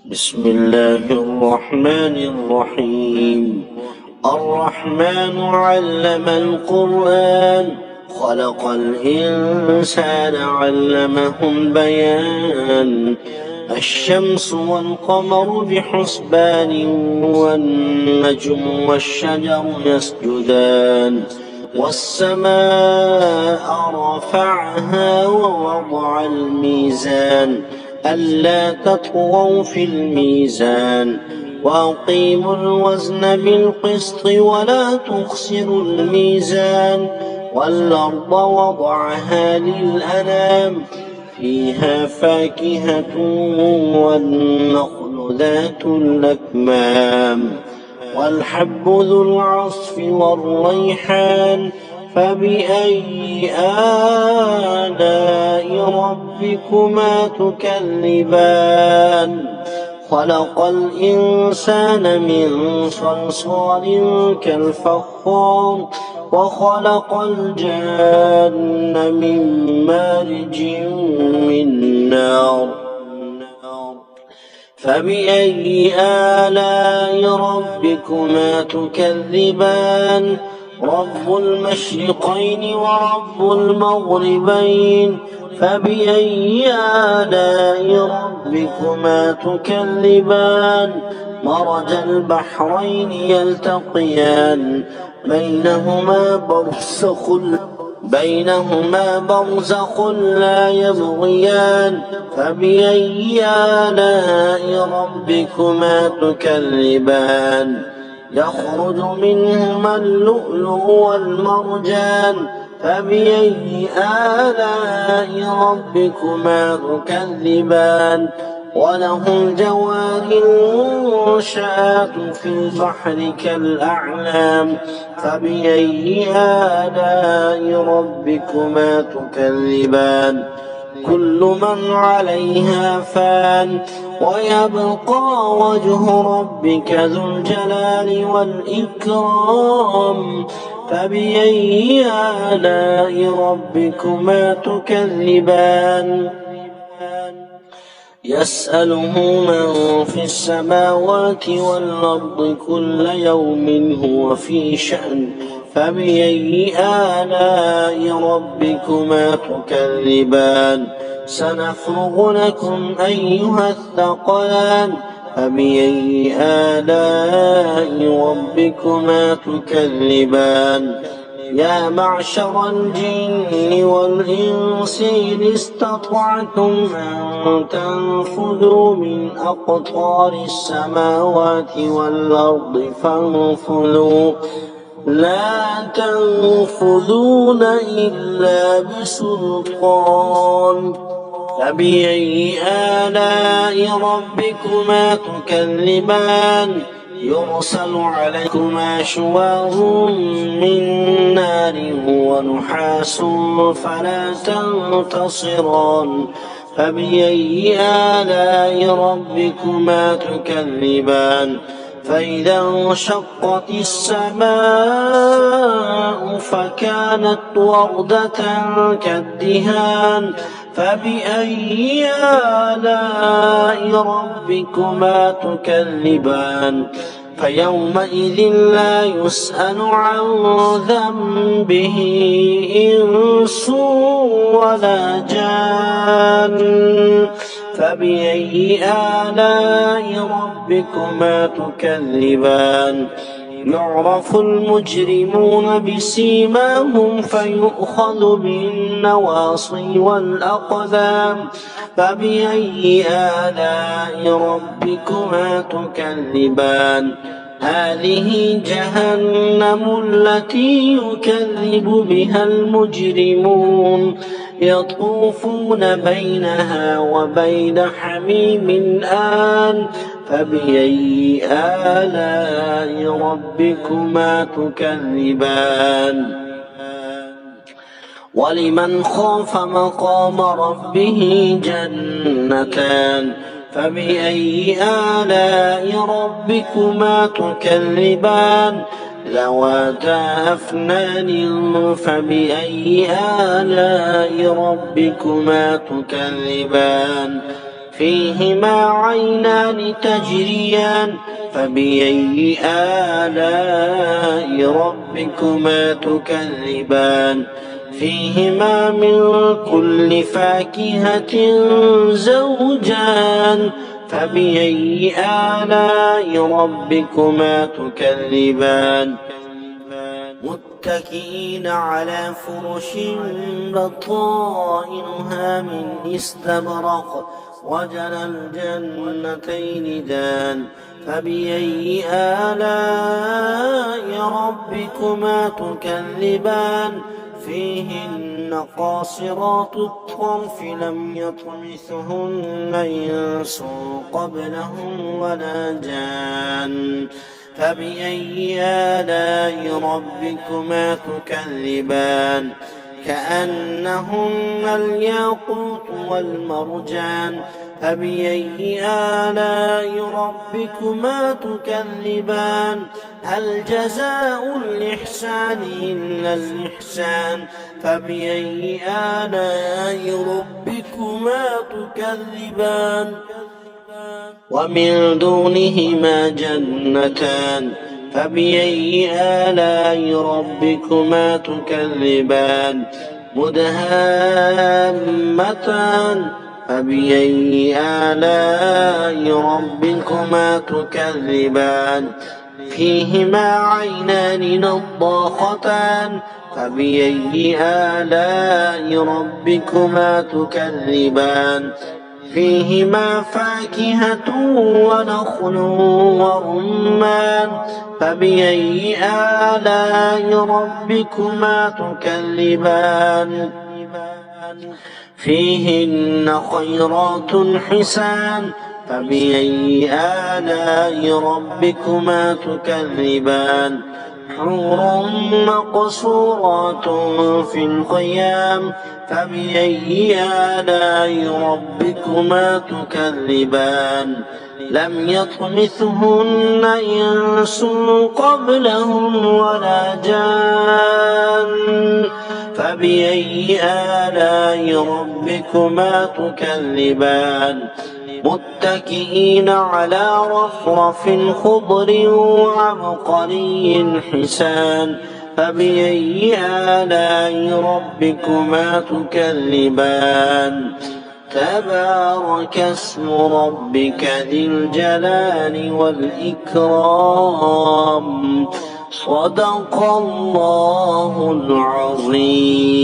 بسم الله الرحمن الرحيم. الرحمن علم القرآن، خلق الإنسان علمه البيان. الشمس والقمر بحسبان، والنجم والشجر يسجدان. والسماء رفعها ووضع الميزان، ألا تطغوا في الميزان. وأقيموا الوزن بالقسط ولا تخسروا الميزان. والأرض وضعها للأنام، فيها فاكهة والنخل ذات الأكمام. والحب ذو العصف والريحان، فبأي آلاء ربكما تكذبان. خلق الإنسان من صلصال كالفخار، وخلق الجان من مارج من نار. فبأي آلاء ربكما تكذبان. رب المشرقين ورب المغربين، فبأي آلاء ربكما تكذبان. مرج البحرين يلتقيان، بينهما برزخ لا يبغيان. فبأي آلاء ربكما تكذبان. يخرج منهما اللؤلؤ والمرجان، فبأي آلاء ربكما تكذبان. وله الجوار المنشآت في البحر كالأعلام، فبأي آلاء ربكما تكذبان. كل من عليها فان، ويبقى وجه ربك ذو الجلال والإكرام. فبأي آلاء ربكما تكذبان. يسأله من في السماوات والأرض كل يوم هو في شأن. فبأي آلاء ربكما تكذبان. سنفرغ لكم أيها الثقلان. فبأي آلاء ربكما تكذبان. يا معشر الجن والإنس إن استطعتم أن تنفذوا من أقطار السماوات والأرض فانفذوا، لا تنفذون إلا بسلطان. فبأي آلاء ربكما تكذبان. يرسل عليكما شواظ من نار ونحاس فلا تنتصران. فبأي آلاء ربكما تكذبان. فإذا انشقت السماء فكانت وردة كالدهان. فبأي آلاء ربكما تكذبان. فيومئذ لا يسأل عن ذنبه إنس ولا جان. فبأي آلاء ربكما تكذبان. يعرف المجرمون بسيماهم فيؤخذ بالنواصي والأقدام. فبأي آلاء ربكما تكذبان. هذه جهنم التي يكذب بها المجرمون، يطوفون بينها وبين حميم آن. فبأي آلاء ربكما تكذبان. ولمن خاف مقام ربه جنتان. فبأي آلاء ربكما تكذبان. ذواتا أفنان. فبأي آلاء ربكما تكذبان. فيهما عينان تجريان فبأي آلاء ربكما تكذبان فيهما من كل فاكهة زوجان فبأي آلاء ربكما تكذبان متكئين على فرش بطائنها من استبرق وجنى الجنتين دان فبأي آلاء ربكما تكذبان فيهن قاصرات الطرف لم يطمثهن إنس قبلهم ولا جان فبأي آلاء ربكما تكذبان كأنهن الياقوت والمرجان فبأي آلاء ربكما تكذبان هل جزاء الإحسان إلا الإحسان فبأي آلاء ربكما تكذبان ومن دونهما جنتان فبأي آلاء ربكما تكذبان مدهامتان فبأي آلاء ربكما تكذبان فيهما عينان نضاختان فبأي آلاء ربكما تكذبان فيهما فاكهة ونخل ورمان فبأي آلاء ربكما تكذبان فيهن خيرات حسان فبأي آلاء ربكما تكذبان حور مقصورات في الخيام فبأي آلاء ربكما تكذبان لم يطمثهن إنس قبلهم ولا جان فبأي آلاء ربكما تكذبان متكئين على رفرف خضر وعبقري حسان فبأي آلاء ربكما تكذبان تبارك اسم ربك ذي الجلال والإكرام صدق الله العظيم.